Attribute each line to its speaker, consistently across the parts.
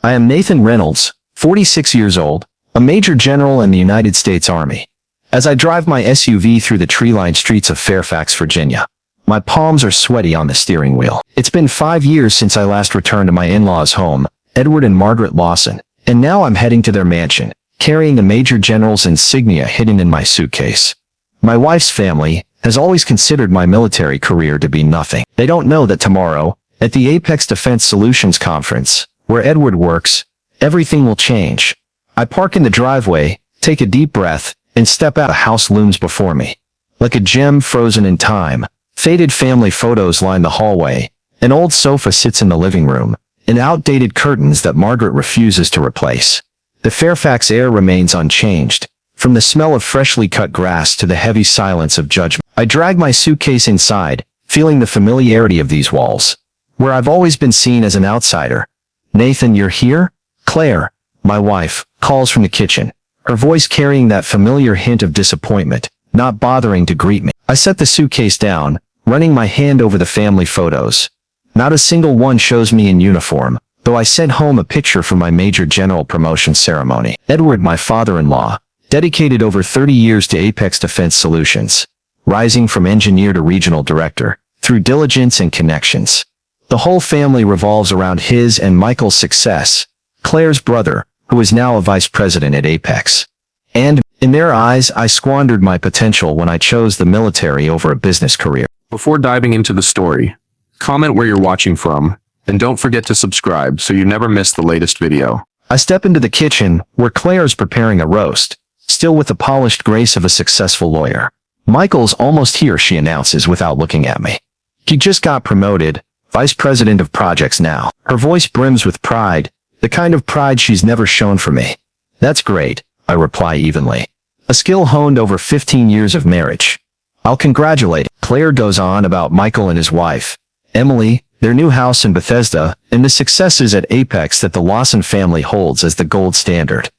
Speaker 1: I am Nathan Reynolds, 46 years old, a Major General in the United States Army. As I drive my SUV through the tree-lined streets of Fairfax, Virginia, my palms are sweaty on the steering wheel. It's been 5 years since I last returned to my in-laws' home, Edward and Margaret Lawson, and now I'm heading to their mansion, carrying the Major General's insignia hidden in my suitcase. My wife's family has always considered my military career to be nothing. They don't know that tomorrow, at the Apex Defense Solutions Conference, where Edward works, everything will change. I park in the driveway, take a deep breath, and step out. A house looms before me. Like a gem frozen in time, faded family photos line the hallway, an old sofa sits in the living room, and outdated curtains that Margaret refuses to replace. The Fairfax air remains unchanged, from the smell of freshly cut grass to the heavy silence of judgment. I drag my suitcase inside, feeling the familiarity of these walls, where I've always been seen as an outsider. "Nathan, you're here?" Claire, my wife, calls from the kitchen, her voice carrying that familiar hint of disappointment, not bothering to greet me. I set the suitcase down, running my hand over the family photos. Not a single one shows me in uniform, though I sent home a picture from my Major General promotion ceremony. Edward, my father-in-law, dedicated over 30 years to Apex Defense Solutions, rising from engineer to regional director, through diligence and connections. The whole family revolves around his and Michael's success, Claire's brother, who is now a vice president at Apex. And, in their eyes, I squandered my potential when I chose the military over a business career.
Speaker 2: Before diving into the story, comment where you're watching from, and don't forget to subscribe so you never miss the latest video.
Speaker 1: I step into the kitchen, where Claire's preparing a roast, still with the polished grace of a successful lawyer. "Michael's almost here," she announces without looking at me. "He just got promoted, vice president of projects now." Her voice brims with pride, the kind of pride she's never shown for me. "That's great," I reply evenly. "A skill honed over 15 years of marriage. I'll congratulate him." Claire goes on about Michael and his wife, Emily, their new house in Bethesda, and the successes at Apex that the Lawson family holds as the gold standard.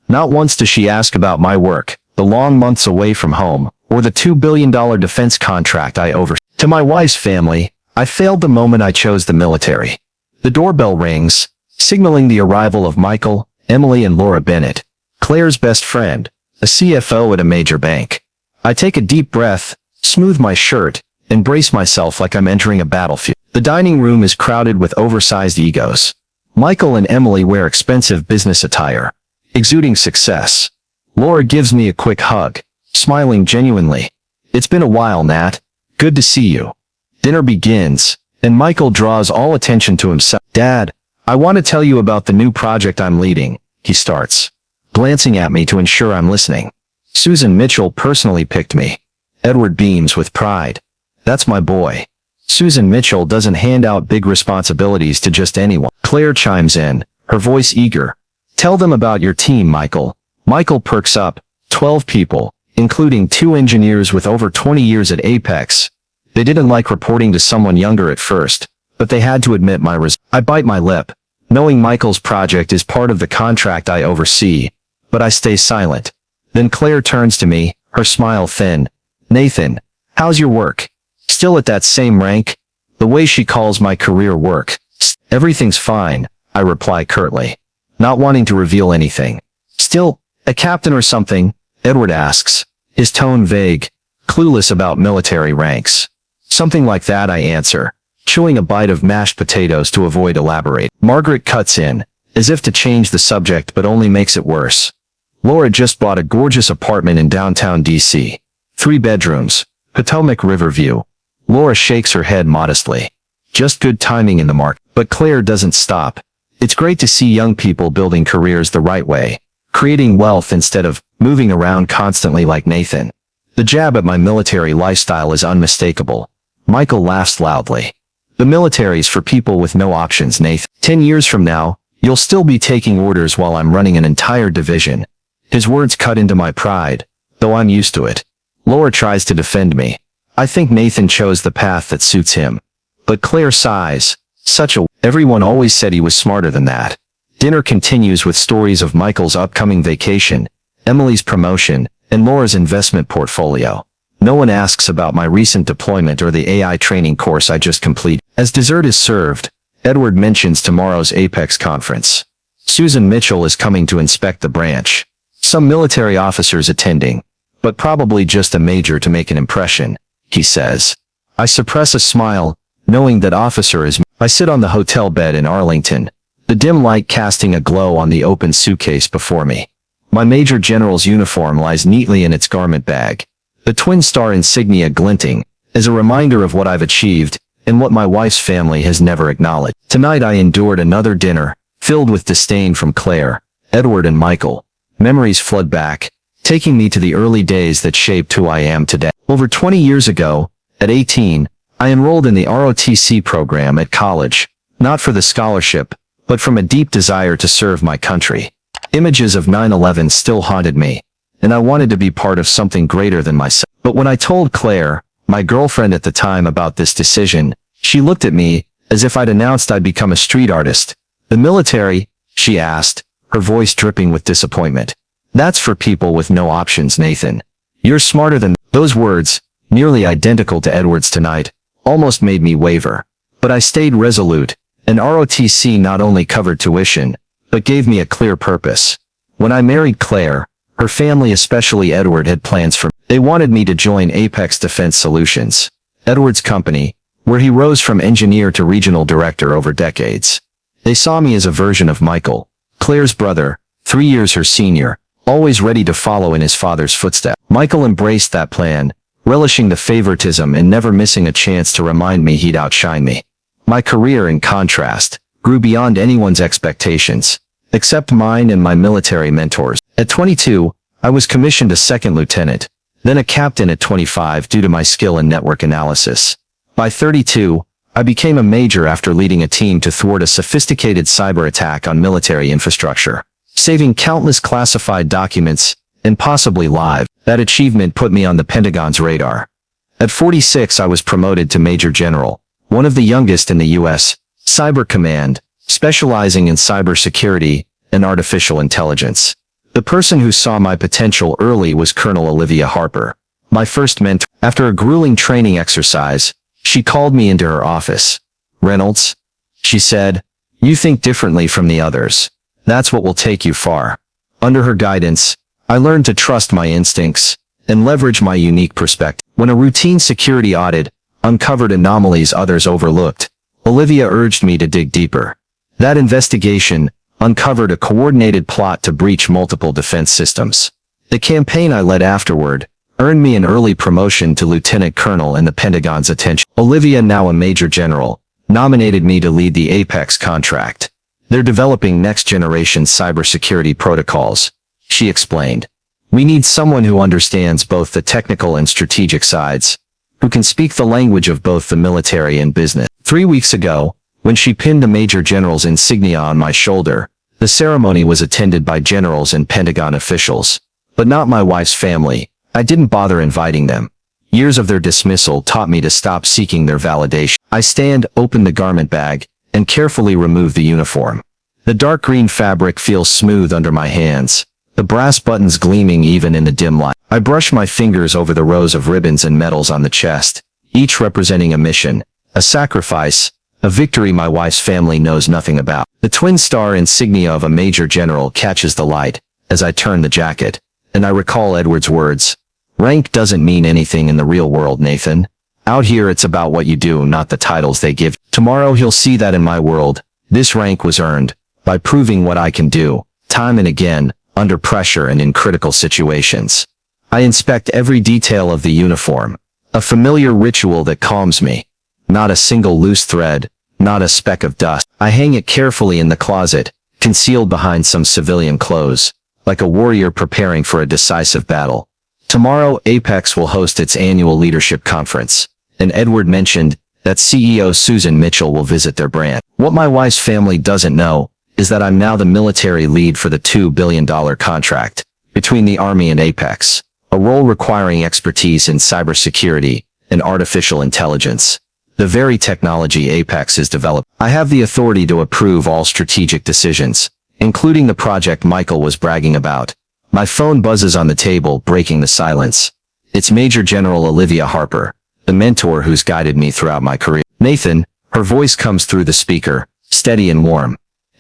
Speaker 1: Not once does she ask about my work, the long months away from home, or the $2 billion defense contract I oversaw. To my wife's family, I failed the moment I chose the military. The doorbell rings, signaling the arrival of Michael, Emily, and Laura Bennett, Claire's best friend, a CFO at a major bank. I take a deep breath, smooth my shirt, and brace myself like I'm entering a battlefield. The dining room is crowded with oversized egos. Michael and Emily wear expensive business attire, exuding success. Laura gives me a quick hug, smiling genuinely. "It's been a while, Nat. Good to see you." Dinner begins, and Michael draws all attention to himself. "Dad, I want to tell you about the new project I'm leading," he starts, glancing at me to ensure I'm listening. "Susan Mitchell personally picked me." Edward beams with pride. "That's my boy. Susan Mitchell doesn't hand out big responsibilities to just anyone." Claire chimes in, her voice eager. "Tell them about your team, Michael." Michael perks up. 12 people, including 2 engineers with over 20 years at Apex. They didn't like reporting to someone younger at first, but they had to admit my I bite my lip, knowing Michael's project is part of the contract I oversee, but I stay silent. Then Claire turns to me, her smile thin. "Nathan, how's your work? Still at that same rank?" The way she calls my career work. "Everything's fine," I reply curtly, not wanting to reveal anything. "Still, a captain or something?" Edward asks, his tone vague, clueless about military ranks. "Something like that," I answer, chewing a bite of mashed potatoes to avoid elaborate. Margaret cuts in, as if to change the subject but only makes it worse. "Laura just bought a gorgeous apartment in downtown DC. 3 bedrooms, Potomac River view." Laura shakes her head modestly. "Just good timing in the market." But Claire doesn't stop. "It's great to see young people building careers the right way, creating wealth instead of moving around constantly like Nathan." The jab at my military lifestyle is unmistakable. Michael laughs loudly. "The military's for people with no options, Nathan. 10 years from now, you'll still be taking orders while I'm running an entire division." His words cut into my pride, though I'm used to it. Laura tries to defend me. "I think Nathan chose the path that suits him." But Claire sighs. Everyone always said he was smarter than that." Dinner continues with stories of Michael's upcoming vacation, Emily's promotion, and Laura's investment portfolio. No one asks about my recent deployment or the AI training course I just completed. As dessert is served, Edward mentions tomorrow's Apex conference. Susan Mitchell is coming to inspect the branch. Some military officers attending, but probably just a major to make an impression, he says. I suppress a smile, knowing that officer is me. I sit on the hotel bed in Arlington, the dim light casting a glow on the open suitcase before me. My Major General's uniform lies neatly in its garment bag, the twin star insignia glinting, as a reminder of what I've achieved, and what my wife's family has never acknowledged. Tonight I endured another dinner, filled with disdain from Claire, Edward and Michael. Memories flood back, taking me to the early days that shaped who I am today. Over 20 years ago, at 18, I enrolled in the ROTC program at college, not for the scholarship, but from a deep desire to serve my country. Images of 9/11 still haunted me, and I wanted to be part of something greater than myself. But when I told Claire, my girlfriend at the time, about this decision, she looked at me as if I'd announced I'd become a street artist. The military? She asked, her voice dripping with disappointment. That's for people with no options, Nathan. You're smarter than... Those words, nearly identical to Edward's tonight, almost made me waver. But I stayed resolute, and ROTC not only covered tuition, but gave me a clear purpose. When I married Claire, her family, especially Edward, had plans for me. They wanted me to join Apex Defense Solutions, Edward's company, where he rose from engineer to regional director over decades. They saw me as a version of Michael, Claire's brother, 3 years her senior, always ready to follow in his father's footsteps. Michael embraced that plan, relishing the favoritism and never missing a chance to remind me he'd outshine me. My career, in contrast, grew beyond anyone's expectations, except mine and my military mentors. At 22, I was commissioned a second lieutenant, then a captain at 25 due to my skill in network analysis. By 32, I became a major after leading a team to thwart a sophisticated cyber attack on military infrastructure, saving countless classified documents, and possibly lives. That achievement put me on the Pentagon's radar. At 46, I was promoted to Major General, one of the youngest in the U.S. Cyber Command, specializing in cybersecurity and artificial intelligence. The person who saw my potential early was Colonel Olivia Harper, my first mentor. After a grueling training exercise, she called me into her office. Reynolds, she said, you think differently from the others. That's what will take you far. Under her guidance, I learned to trust my instincts and leverage my unique perspective. When a routine security audit uncovered anomalies others overlooked, Olivia urged me to dig deeper. That investigation uncovered a coordinated plot to breach multiple defense systems. The campaign I led afterward earned me an early promotion to lieutenant colonel and the Pentagon's attention. Olivia, now a major general, nominated me to lead the Apex contract. They're developing next-generation cybersecurity protocols, she explained. We need someone who understands both the technical and strategic sides, who can speak the language of both the military and business. 3 weeks ago, when she pinned the Major General's insignia on my shoulder, the ceremony was attended by generals and Pentagon officials, but not my wife's family. I didn't bother inviting them. Years of their dismissal taught me to stop seeking their validation. I open the garment bag, and carefully remove the uniform. The dark green fabric feels smooth under my hands, the brass buttons gleaming even in the dim light. I brush my fingers over the rows of ribbons and medals on the chest, each representing a mission, a sacrifice, a victory my wife's family knows nothing about. The twin star insignia of a major general catches the light as I turn the jacket, and I recall Edward's words. Rank doesn't mean anything in the real world, Nathan. Out here it's about what you do, not the titles they give. Tomorrow he'll see that in my world, this rank was earned by proving what I can do, time and again, under pressure and in critical situations. I inspect every detail of the uniform, a familiar ritual that calms me. Not a single loose thread, not a speck of dust. I hang it carefully in the closet, concealed behind some civilian clothes, like a warrior preparing for a decisive battle. Tomorrow, Apex will host its annual leadership conference, and Edward mentioned that CEO Susan Mitchell will visit their branch. What my wife's family doesn't know is that I'm now the military lead for the $2 billion contract between the Army and Apex, a role requiring expertise in cybersecurity and artificial intelligence, the very technology Apex has developed. I have the authority to approve all strategic decisions, including the project Michael was bragging about. My phone buzzes on the table, breaking the silence. It's Major General Olivia Harper, the mentor who's guided me throughout my career. Nathan, her voice comes through the speaker, steady and warm.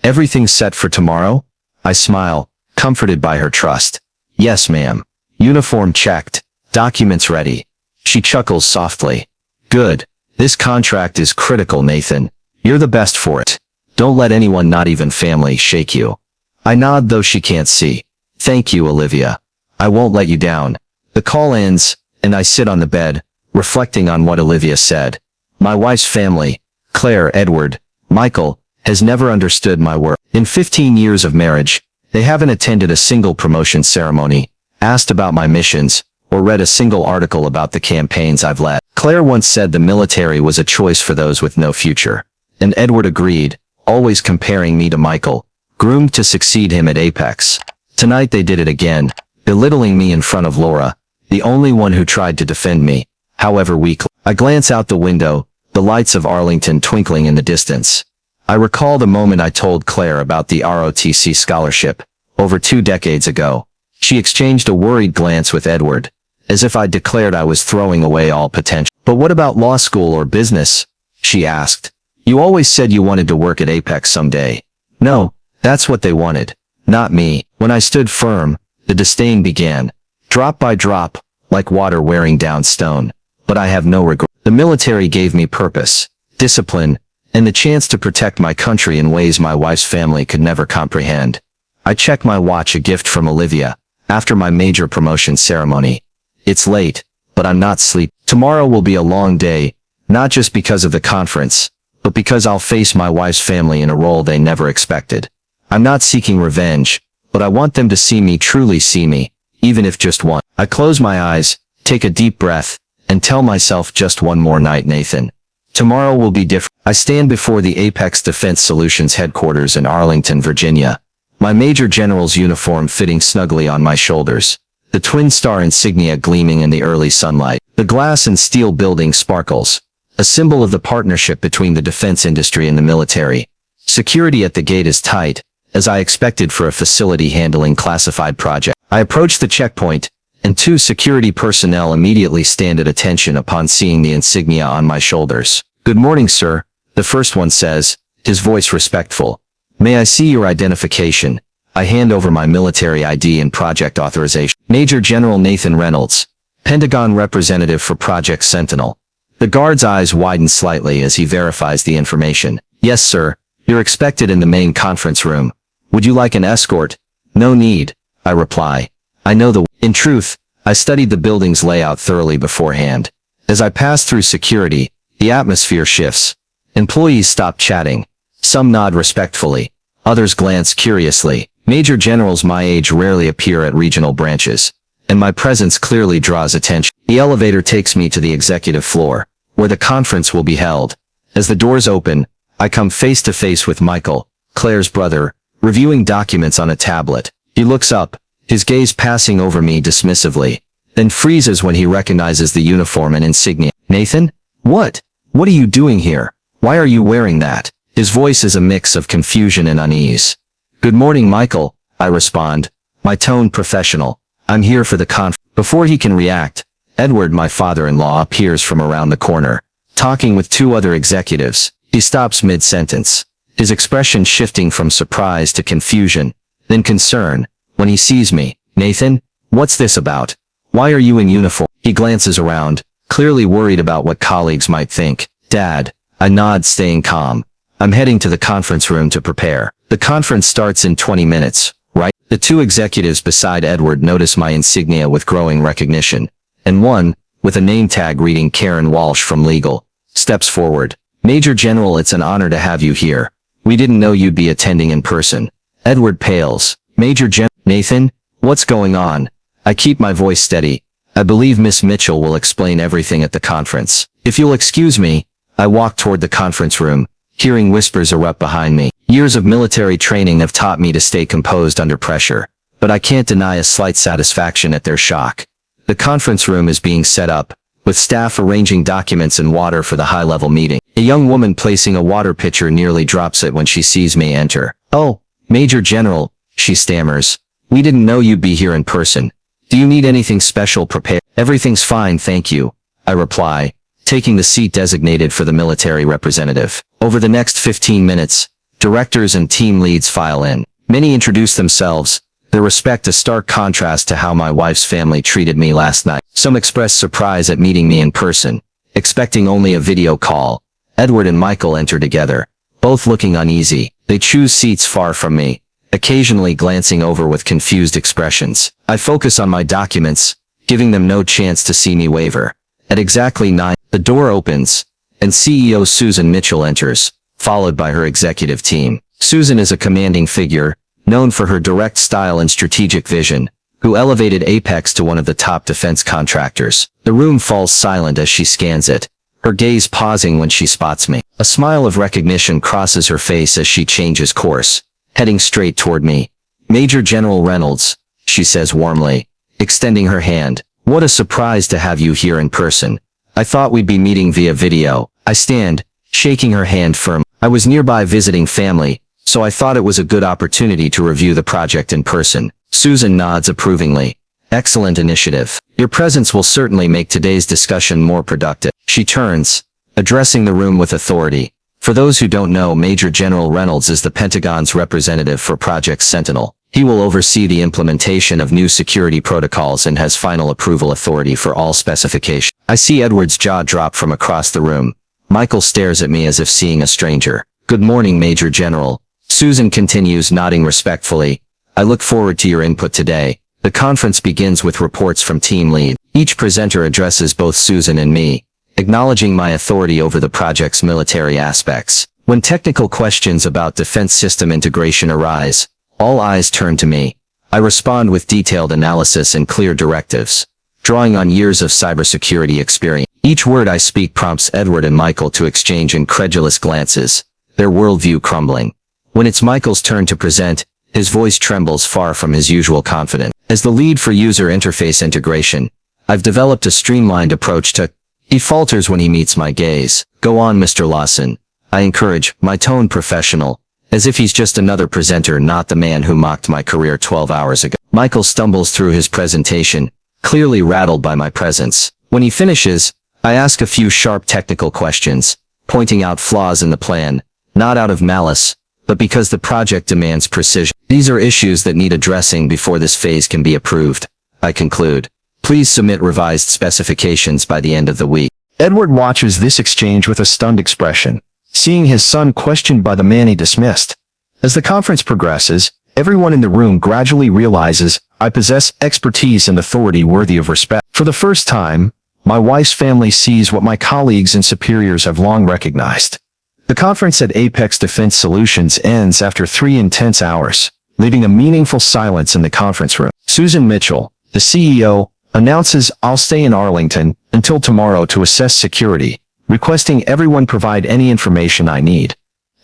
Speaker 1: Everything's set for tomorrow? I smile, comforted by her trust. Yes, ma'am. Uniform checked. Documents ready. She chuckles softly. Good. This contract is critical, Nathan. You're the best for it. Don't let anyone, not even family, shake you. I nod, though she can't see. Thank you, Olivia. I won't let you down. The call ends, and I sit on the bed, reflecting on what Olivia said. My wife's family, Claire, Edward, Michael, has never understood my work. In 15 years of marriage, they haven't attended a single promotion ceremony, asked about my missions, or read a single article about the campaigns I've led. Claire once said the military was a choice for those with no future. And Edward agreed, always comparing me to Michael, groomed to succeed him at Apex. Tonight they did it again, belittling me in front of Laura, the only one who tried to defend me, however weakly. I glance out the window, the lights of Arlington twinkling in the distance. I recall the moment I told Claire about the ROTC scholarship, over 2 decades ago. She exchanged a worried glance with Edward, as if I'd declared I was throwing away all potential. But what about law school or business? She asked. You always said you wanted to work at Apex someday. No, that's what they wanted, not me. When I stood firm, the disdain began, drop by drop, like water wearing down stone. But I have no regret. The military gave me purpose, discipline, and the chance to protect my country in ways my wife's family could never comprehend. I check my watch, a gift from Olivia, after my major promotion ceremony. It's late, but I'm not sleeping. Tomorrow will be a long day, not just because of the conference, but because I'll face my wife's family in a role they never expected. I'm not seeking revenge, but I want them to see me, truly see me, even if just one. I close my eyes, take a deep breath, and tell myself just one more night, Nathan. Tomorrow will be different. I stand before the Apex Defense Solutions headquarters in Arlington, Virginia, my Major General's uniform fitting snugly on my shoulders, the twin star insignia gleaming in the early sunlight. The glass and steel building sparkles, a symbol of the partnership between the defense industry and the military. Security at the gate is tight, as I expected for a facility handling classified projects. I approach the checkpoint, and 2 security personnel immediately stand at attention upon seeing the insignia on my shoulders. Good morning, sir, the first one says, his voice respectful. May I see your identification? I hand over my military ID and project authorization. Major General Nathan Reynolds, Pentagon representative for Project Sentinel. The guard's eyes widen slightly as he verifies the information. Yes, sir. You're expected in the main conference room. Would you like an escort? No need, I reply. I know the... In truth, I studied the building's layout thoroughly beforehand. As I pass through security, the atmosphere shifts. Employees stop chatting. Some nod respectfully. Others glance curiously. Major generals my age rarely appear at regional branches, and my presence clearly draws attention. The elevator takes me to the executive floor, where the conference will be held. As the doors open, I come face to face with Michael, Claire's brother, reviewing documents on a tablet. He looks up, his gaze passing over me dismissively, then freezes when he recognizes the uniform and insignia. Nathan? What? What are you doing here? Why are you wearing that? His voice is a mix of confusion and unease. Good morning, Michael, I respond, my tone professional. I'm here for the conference. Before he can react, Edward, my father-in-law, appears from around the corner, talking with 2 other executives. He stops mid-sentence, his expression shifting from surprise to confusion, then concern, when he sees me. Nathan, what's this about? Why are you in uniform? He glances around, clearly worried about what colleagues might think. Dad, I nod, staying calm. I'm heading to the conference room to prepare. The conference starts in 20 minutes, right? The 2 executives beside Edward notice my insignia with growing recognition, and one, with a name tag reading Karen Walsh from Legal, steps forward. Major General, it's an honor to have you here. We didn't know you'd be attending in person. Edward pales. Major General, Nathan, what's going on? I keep my voice steady. I believe Miss Mitchell will explain everything at the conference. If you'll excuse me, I walk toward the conference room, hearing whispers erupt behind me. Years of military training have taught me to stay composed under pressure, but I can't deny a slight satisfaction at their shock. The conference room is being set up, with staff arranging documents and water for the high-level meeting. A young woman placing a water pitcher nearly drops it when she sees me enter. Oh, Major General, she stammers. We didn't know you'd be here in person. Do you need anything special prepared? Everything's fine, thank you, I reply, taking the seat designated for the military representative. Over the next 15 minutes, Directors and team leads file in. Many introduce themselves, their respect a stark contrast to how my wife's family treated me last night. Some express surprise at meeting me in person, expecting only a video call. Edward and Michael enter together, both looking uneasy. They choose seats far from me, occasionally glancing over with confused expressions. I focus on my documents, giving them no chance to see me waver. At exactly 9, the door opens, and CEO Susan Mitchell enters, followed by her executive team. Susan is a commanding figure, known for her direct style and strategic vision, who elevated Apex to one of the top defense contractors. The room falls silent as she scans it, her gaze pausing when she spots me. A smile of recognition crosses her face as she changes course, heading straight toward me. "Major General Reynolds," she says warmly, extending her hand. "What a surprise to have you here in person. I thought we'd be meeting via video." I stand, shaking her hand firm. I was nearby visiting family, so I thought it was a good opportunity to review the project in person. Susan nods approvingly. "Excellent initiative. Your presence will certainly make today's discussion more productive." She turns, addressing the room with authority. For those who don't know, Major General Reynolds is the Pentagon's representative for Project Sentinel. He will oversee the implementation of new security protocols and has final approval authority for all specifications. I see Edward's jaw drop from across the room. Michael stares at me as if seeing a stranger. "Good morning, Major General." Susan continues, nodding respectfully. "I look forward to your input today." The conference begins with reports from team lead. Each presenter addresses both Susan and me, acknowledging my authority over the project's military aspects. When technical questions about defense system integration arise, all eyes turn to me. I respond with detailed analysis and clear directives, drawing on years of cybersecurity experience. Each word I speak prompts Edward and Michael to exchange incredulous glances, their worldview crumbling. When it's Michael's turn to present, his voice trembles far from his usual confidence. As the lead for user interface integration, I've developed a streamlined approach to... He falters when he meets my gaze. "Go on, Mr. Lawson," I encourage, my tone professional, as if he's just another presenter, not the man who mocked my career 12 hours ago. Michael stumbles through his presentation, clearly rattled by my presence. When he finishes, I ask a few sharp technical questions, pointing out flaws in the plan, not out of malice, but because the project demands precision. "These are issues that need addressing before this phase can be approved," I conclude. "Please submit revised specifications by the end of the week." Edward watches this exchange with a stunned expression, seeing his son questioned by the man he dismissed. As the conference progresses, everyone in the room gradually realizes I possess expertise and authority worthy of respect. For the first time, my wife's family sees what my colleagues and superiors have long recognized. The conference at Apex Defense Solutions ends after 3 intense hours, leaving a meaningful silence in the conference room. Susan Mitchell, the CEO, announces I'll stay in Arlington until tomorrow to assess security, requesting everyone provide any information I need.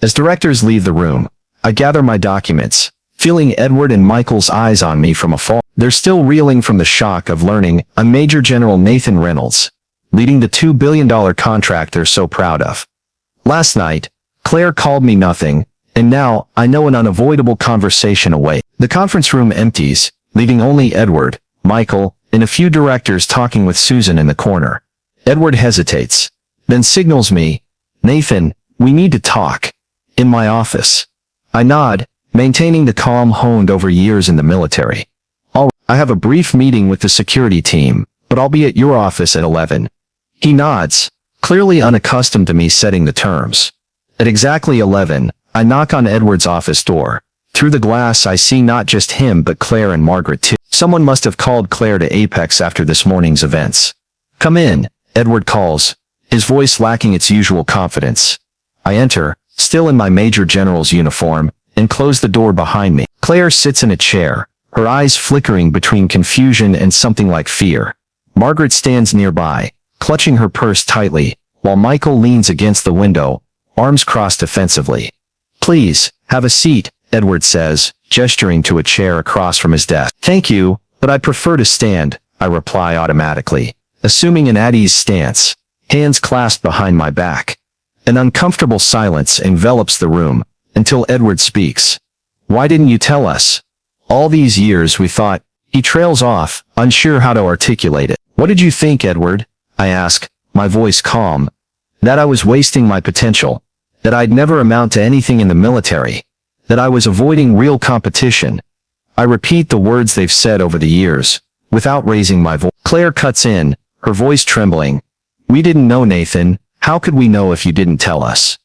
Speaker 1: As directors leave the room, I gather my documents, feeling Edward and Michael's eyes on me from afar. They're still reeling from the shock of learning I'm Major General Nathan Reynolds, leading the $2 billion contract they're so proud of. Last night, Claire called me nothing, and now I know an unavoidable conversation awaits. The conference room empties, leaving only Edward, Michael, and a few directors talking with Susan in the corner. Edward hesitates, then signals me, "Nathan, we need to talk." In my office. I nod, maintaining the calm honed over years in the military. "All right, I have a brief meeting with the security team, but I'll be at your office at 11. He nods, clearly unaccustomed to me setting the terms. At exactly 11, I knock on Edward's office door. Through the glass I see not just him but Claire and Margaret too. Someone must have called Claire to Apex after this morning's events. "Come in," Edward calls, his voice lacking its usual confidence. I enter, still in my Major General's uniform, and close the door behind me. Claire sits in a chair, her eyes flickering between confusion and something like fear. Margaret stands nearby, clutching her purse tightly, while Michael leans against the window, arms crossed defensively. "Please, have a seat," Edward says, gesturing to a chair across from his desk. "Thank you, but I prefer to stand," I reply automatically, assuming an at-ease stance, hands clasped behind my back. An uncomfortable silence envelops the room, until Edward speaks. "Why didn't you tell us? All these years we thought..." He trails off, unsure how to articulate it. "What did you think, Edward?" I ask, my voice calm. "That I was wasting my potential." that I'd never amount to anything in the military, that I was avoiding real competition. I repeat the words they've said over the years, without raising my voice. Claire cuts in, her voice trembling. We didn't know, Nathan. How could we know if you didn't tell us?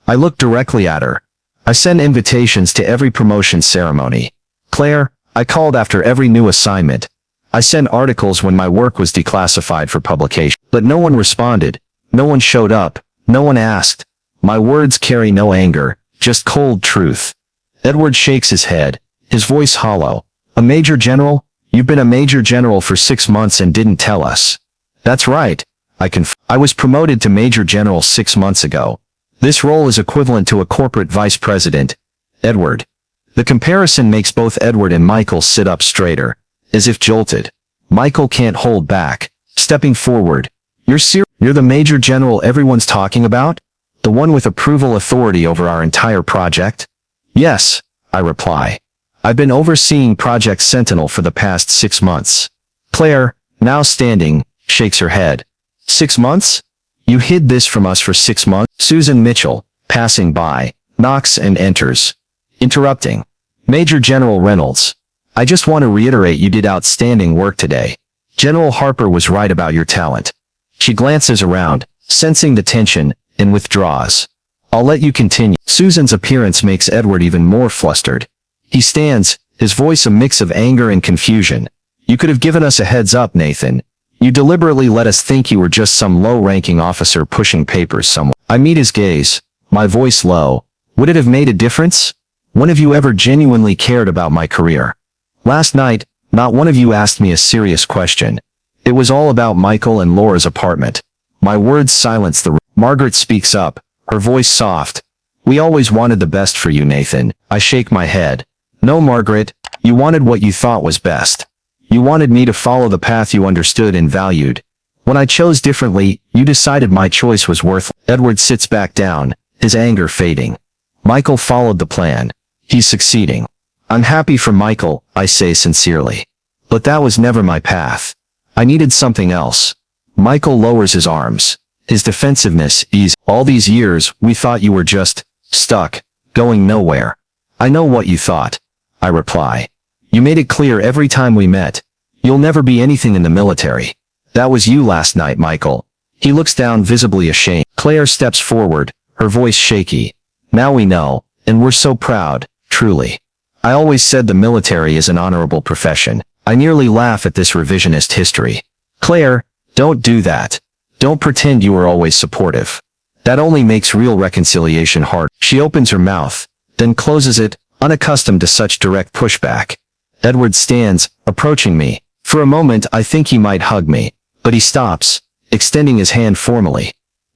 Speaker 1: I look directly at her. I send invitations to every promotion ceremony. Claire, I called after every new assignment. I sent articles when my work was declassified for publication. But no one responded. No one showed up. No one asked. My words carry no anger, just cold truth. Edward shakes his head, his voice hollow. A major general? You've been a major general for 6 months and didn't tell us. That's right. I was promoted to major general 6 months ago. This role is equivalent to a corporate vice president. Edward. The comparison makes both Edward and Michael sit up straighter, as if jolted. Michael can't hold back, stepping forward. You're the major general everyone's talking about? The one with approval authority over our entire project? Yes, I reply. I've been overseeing Project Sentinel for the past 6 months. Claire, now standing, shakes her head. 6 months? You hid this from us for 6 months? Susan Mitchell, passing by, knocks and enters. Interrupting. Major General Reynolds. I just want to reiterate you did outstanding work today. General Harper was right about your talent. She glances around, sensing the tension, and withdraws. I'll let you continue. Susan's appearance makes Edward even more flustered. He stands, his voice a mix of anger and confusion. You could have given us a heads up, Nathan. You deliberately let us think you were just some low-ranking officer pushing papers somewhere. I meet his gaze, my voice low. Would it have made a difference? When have you ever genuinely cared about my career? Last night, not one of you asked me a serious question. It was all about Michael and Laura's apartment. My words silence the room. Margaret speaks up, her voice soft. We always wanted the best for you, Nathan. I shake my head. No, Margaret, you wanted what you thought was best. You wanted me to follow the path you understood and valued. When I chose differently, you decided my choice was worthless. Edward sits back down, his anger fading. Michael followed the plan. He's succeeding. I'm happy for Michael, I say sincerely. But that was never my path. I needed something else. Michael lowers his arms. His defensiveness eased. All these years, we thought you were just stuck, going nowhere. I know what you thought. I reply. You made it clear every time we met. You'll never be anything in the military. That was you last night, Michael. He looks down, visibly ashamed. Claire steps forward, her voice shaky. Now we know, and we're so proud, truly. I always said the military is an honorable profession. I nearly laugh at this revisionist history. Claire, don't do that. Don't pretend you were always supportive. That only makes real reconciliation hard. She opens her mouth, then closes it, unaccustomed to such direct pushback. Edward stands, approaching me. For a moment I think he might hug me, but he stops, extending his hand formally.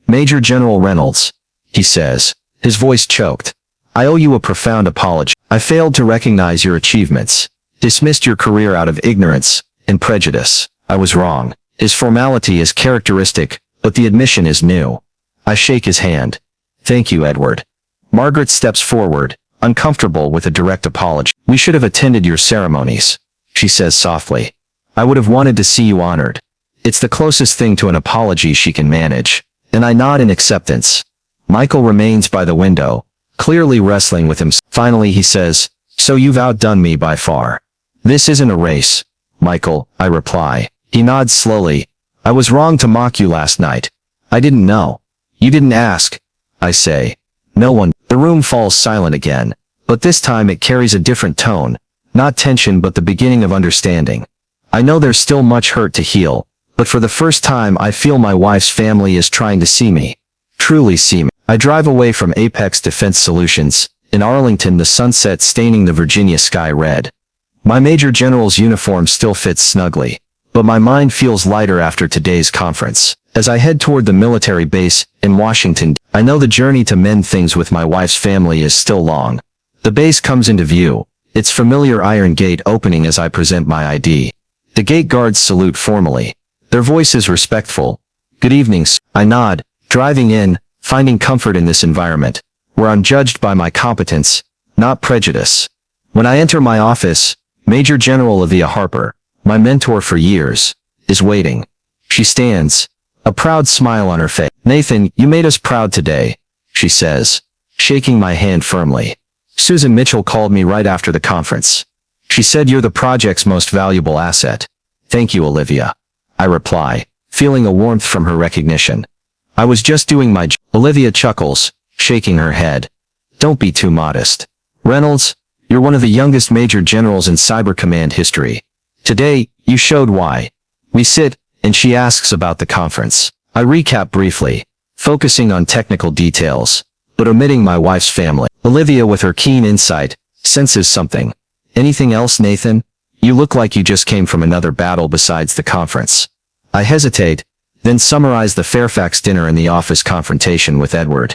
Speaker 1: Major General Reynolds, he says, his voice choked. I owe you a profound apology. I failed to recognize your achievements, dismissed your career out of ignorance and prejudice. I was wrong. His formality is characteristic, but the admission is new. I shake his hand. Thank you, Edward. Margaret steps forward, uncomfortable with a direct apology. We should have attended your ceremonies, she says softly. I would have wanted to see you honored. It's the closest thing to an apology she can manage, and I nod in acceptance. Michael remains by the window, clearly wrestling with himself. Finally he says, so you've outdone me by far. This isn't a race, Michael, I reply. He nods slowly. I was wrong to mock you last night. I didn't know. You didn't ask, I say. No one. The room falls silent again, but this time it carries a different tone, not tension but the beginning of understanding. I know there's still much hurt to heal, but for the first time I feel my wife's family is trying to see me. Truly see me. I drive away from Apex Defense Solutions, in Arlington, the sunset staining the Virginia sky red. My Major General's uniform still fits snugly, but my mind feels lighter after today's conference. As I head toward the military base in Washington, I know the journey to mend things with my wife's family is still long. The base comes into view, its familiar iron gate opening as I present my ID. The gate guards salute formally. Their voice is respectful. Good evening, sir. I nod, driving in, finding comfort in this environment, where I'm judged by my competence, not prejudice. When I enter my office, Major General Olivia Harper, my mentor for years, is waiting. She stands, a proud smile on her face. Nathan, you made us proud today, she says, shaking my hand firmly. Susan Mitchell called me right after the conference. She said you're the project's most valuable asset. Thank you, Olivia. I reply, feeling a warmth from her recognition. I was just doing my job. Olivia chuckles, shaking her head. Don't be too modest. Reynolds, you're one of the youngest major generals in Cyber Command history. Today, you showed why. We sit, and she asks about the conference. I recap briefly, focusing on technical details, but omitting my wife's family. Olivia, with her keen insight, senses something. Anything else, Nathan? You look like you just came from another battle besides the conference. I hesitate, then summarize the Fairfax dinner and the office confrontation with Edward.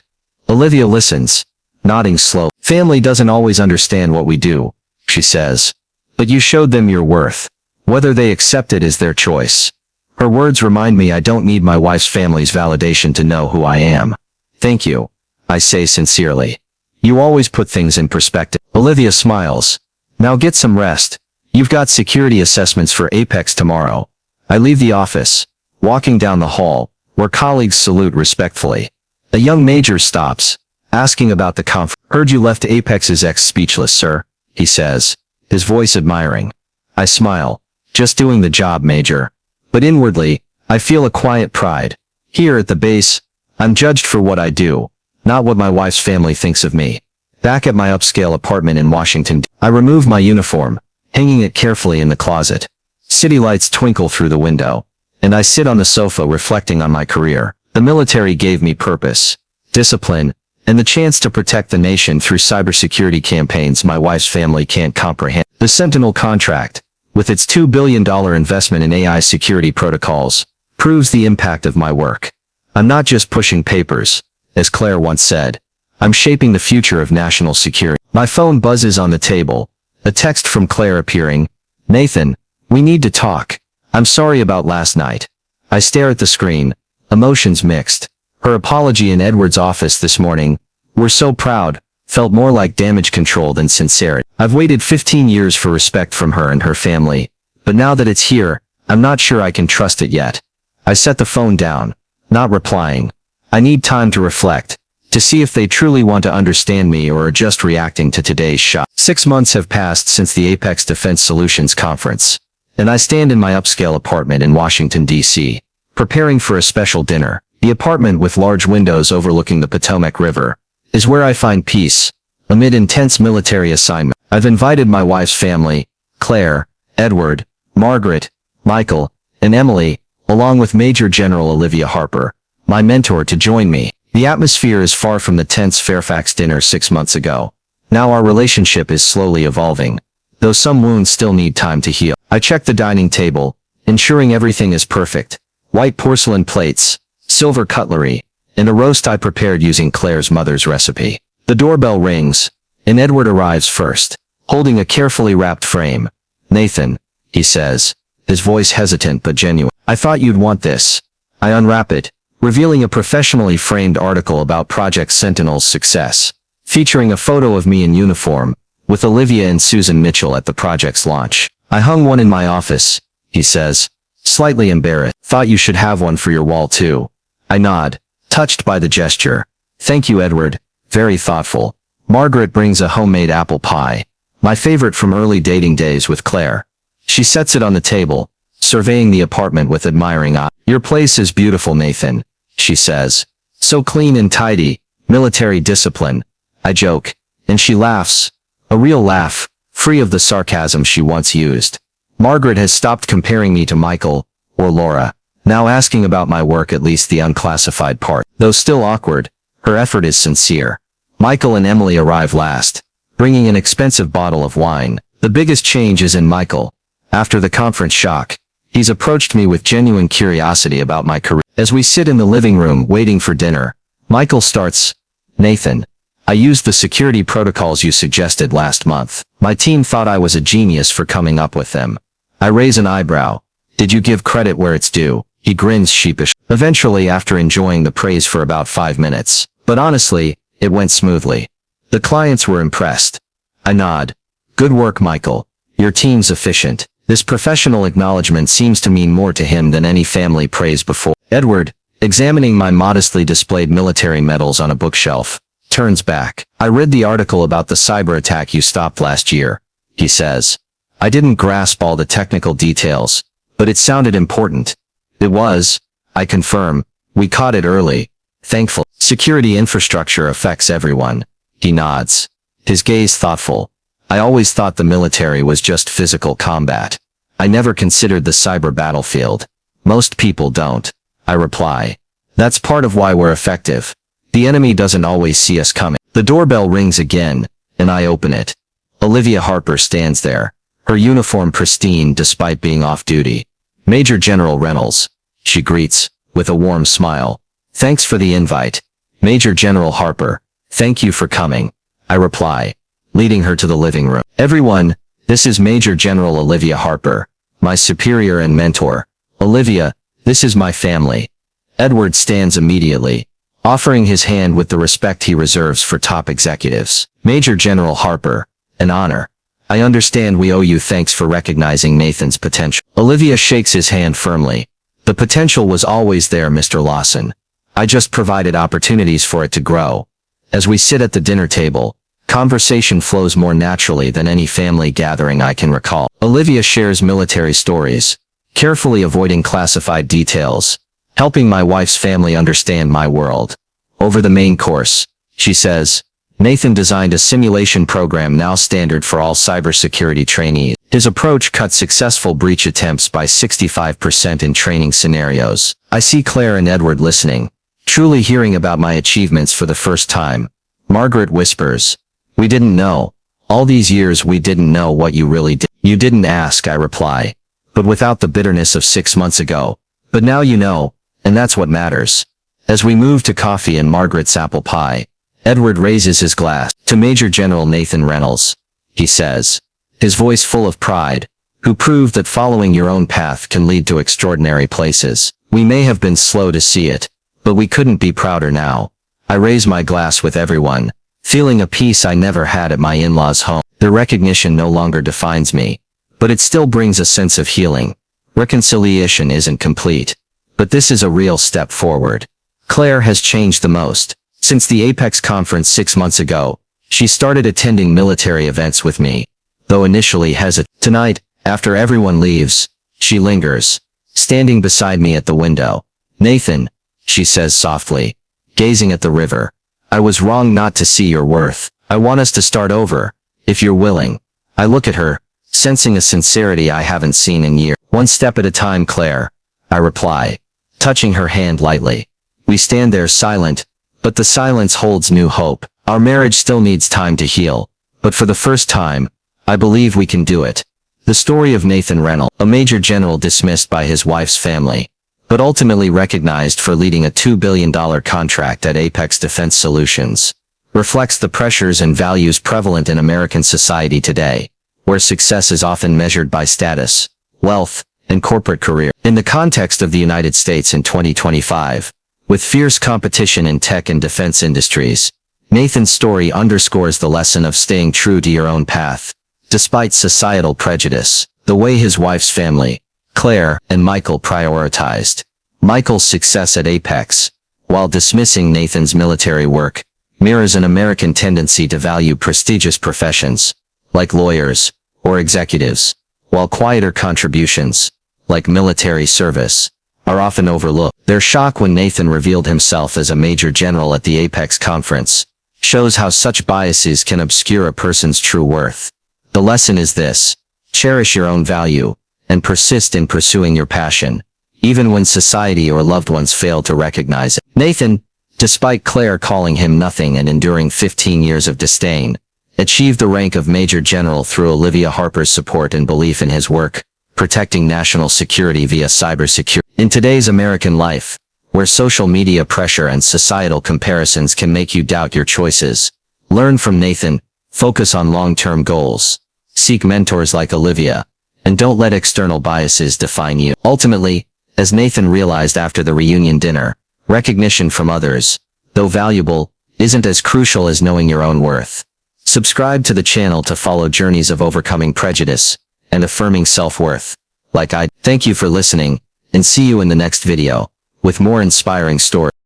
Speaker 1: Olivia listens, nodding slow. Family doesn't always understand what we do, she says. But you showed them your worth. Whether they accept it is their choice. Her words remind me I don't need my wife's family's validation to know who I am. Thank you, I say sincerely. You always put things in perspective. Olivia smiles. Now get some rest. You've got security assessments for Apex tomorrow. I leave the office, walking down the hall, where colleagues salute respectfully. A young major stops, asking about the conference. Heard you left Apex's ex speechless, sir, he says, his voice admiring. I smile. Just doing the job, Major. But inwardly, I feel a quiet pride. Here at the base, I'm judged for what I do, not what my wife's family thinks of me. Back at my upscale apartment in Washington, I remove my uniform, hanging it carefully in the closet. City lights twinkle through the window, and I sit on the sofa reflecting on my career. The military gave me purpose, discipline, and the chance to protect the nation through cybersecurity campaigns my wife's family can't comprehend. The Sentinel contract, with its $2 billion investment in AI security protocols, proves the impact of my work. I'm not just pushing papers, as Claire once said. I'm shaping the future of national security. My phone buzzes on the table, a text from Claire appearing. Nathan, we need to talk. I'm sorry about last night. I stare at the screen, emotions mixed. Her apology in Edward's office this morning, "We're so proud," felt more like damage control than sincerity. I've waited 15 years for respect from her and her family, but now that it's here, I'm not sure I can trust it yet. I set the phone down, not replying. I need time to reflect, to see if they truly want to understand me or are just reacting to today's shock. 6 months have passed since the Apex Defense Solutions Conference, and I stand in my upscale apartment in Washington, D.C., preparing for a special dinner. The apartment, with large windows overlooking the Potomac River, is where I find peace, amid intense military assignment. I've invited my wife's family, Claire, Edward, Margaret, Michael, and Emily, along with Major General Olivia Harper, my mentor, to join me. The atmosphere is far from the tense Fairfax dinner 6 months ago. Now our relationship is slowly evolving, though some wounds still need time to heal. I check the dining table, ensuring everything is perfect. White porcelain plates, silver cutlery, and a roast I prepared using Claire's mother's recipe. The doorbell rings, and Edward arrives first, holding a carefully wrapped frame. Nathan, he says, his voice hesitant but genuine. I thought you'd want this. I unwrap it, revealing a professionally framed article about Project Sentinel's success, featuring a photo of me in uniform, with Olivia and Susan Mitchell at the project's launch. I hung one in my office, he says, slightly embarrassed. Thought you should have one for your wall too. I nod, touched by the gesture. Thank you, Edward. Very thoughtful. Margaret brings a homemade apple pie, my favorite from early dating days with Claire. She sets it on the table, surveying the apartment with admiring eye. Your place is beautiful, Nathan, she says. So clean and tidy, military discipline. I joke, and she laughs. A real laugh, free of the sarcasm she once used. Margaret has stopped comparing me to Michael, or Laura, now asking about my work, at least the unclassified part. Though still awkward, her effort is sincere. Michael and Emily arrive last, bringing an expensive bottle of wine. The biggest change is in Michael. After the conference shock, he's approached me with genuine curiosity about my career. As we sit in the living room waiting for dinner, Michael starts, Nathan, I used the security protocols you suggested last month. My team thought I was a genius for coming up with them. I raise an eyebrow. Did you give credit where it's due? He grins sheepish. Eventually, after enjoying the praise for about 5 minutes. But honestly, it went smoothly. The clients were impressed. I nod. Good work, Michael. Your team's efficient. This professional acknowledgement seems to mean more to him than any family praise before. Edward, examining my modestly displayed military medals on a bookshelf, turns back. I read the article about the cyber attack you stopped last year, he says. I didn't grasp all the technical details, but it sounded important. It was, I confirm. We caught it early. Thankful. Security infrastructure affects everyone. He nods. His gaze thoughtful. I always thought the military was just physical combat. I never considered the cyber battlefield. Most people don't. I reply. That's part of why we're effective. The enemy doesn't always see us coming. The doorbell rings again, and I open it. Olivia Harper stands there, her uniform pristine despite being off duty. Major General Reynolds, she greets, with a warm smile. Thanks for the invite. Major General Harper, thank you for coming, I reply, leading her to the living room. Everyone, this is Major General Olivia Harper, my superior and mentor. Olivia, this is my family. Edward stands immediately, offering his hand with the respect he reserves for top executives. Major General Harper, an honor. I understand we owe you thanks for recognizing Nathan's potential. Olivia shakes his hand firmly. The potential was always there, Mr. Lawson. I just provided opportunities for it to grow. As we sit at the dinner table, conversation flows more naturally than any family gathering I can recall. Olivia shares military stories, carefully avoiding classified details, helping my wife's family understand my world. Over the main course, she says, Nathan designed a simulation program now standard for all cybersecurity trainees. His approach cut successful breach attempts by 65% in training scenarios. I see Claire and Edward listening, truly hearing about my achievements for the first time. Margaret whispers, we didn't know. All these years we didn't know what you really did. You didn't ask, I reply, but without the bitterness of 6 months ago. But now you know, and that's what matters. As we move to coffee and Margaret's apple pie, Edward raises his glass. To Major General Nathan Reynolds, he says, his voice full of pride, who proved that following your own path can lead to extraordinary places. We may have been slow to see it, but we couldn't be prouder now. I raise my glass with everyone, feeling a peace I never had at my in-laws' home. The recognition no longer defines me, but it still brings a sense of healing. Reconciliation isn't complete, but this is a real step forward. Claire has changed the most. Since the Apex conference 6 months ago, she started attending military events with me, though initially hesitant. Tonight, after everyone leaves, she lingers, standing beside me at the window. Nathan, she says softly, gazing at the river, I was wrong not to see your worth. I want us to start over, if you're willing. I look at her, sensing a sincerity I haven't seen in years. One step at a time, Claire, I reply, touching her hand lightly. We stand there silent, but the silence holds new hope. Our marriage still needs time to heal, but for the first time, I believe we can do it. The story of Nathan Reynolds, a major general dismissed by his wife's family, but ultimately recognized for leading a $2 billion contract at Apex Defense Solutions, reflects the pressures and values prevalent in American society today, where success is often measured by status, wealth, and corporate career. In the context of the United States in 2025, with fierce competition in tech and defense industries, Nathan's story underscores the lesson of staying true to your own path, despite societal prejudice. The way his wife's family, Claire and Michael, prioritized Michael's success at Apex, while dismissing Nathan's military work, mirrors an American tendency to value prestigious professions, like lawyers or executives, while quieter contributions, like military service, are often overlooked. Their shock when Nathan revealed himself as a major general at the Apex conference shows how such biases can obscure a person's true worth. The lesson is this: cherish your own value, and persist in pursuing your passion, even when society or loved ones fail to recognize it. Nathan, despite Claire calling him nothing and enduring 15 years of disdain, achieved the rank of Major General through Olivia Harper's support and belief in his work, protecting national security via cybersecurity. In today's American life, where social media pressure and societal comparisons can make you doubt your choices, learn from Nathan, focus on long-term goals, seek mentors like Olivia, and don't let external biases define you. Ultimately, as Nathan realized after the reunion dinner, recognition from others, though valuable, isn't as crucial as knowing your own worth. Subscribe to the channel to follow journeys of overcoming prejudice and affirming self-worth. Like I. Thank you for listening, and see you in the next video, with more inspiring stories.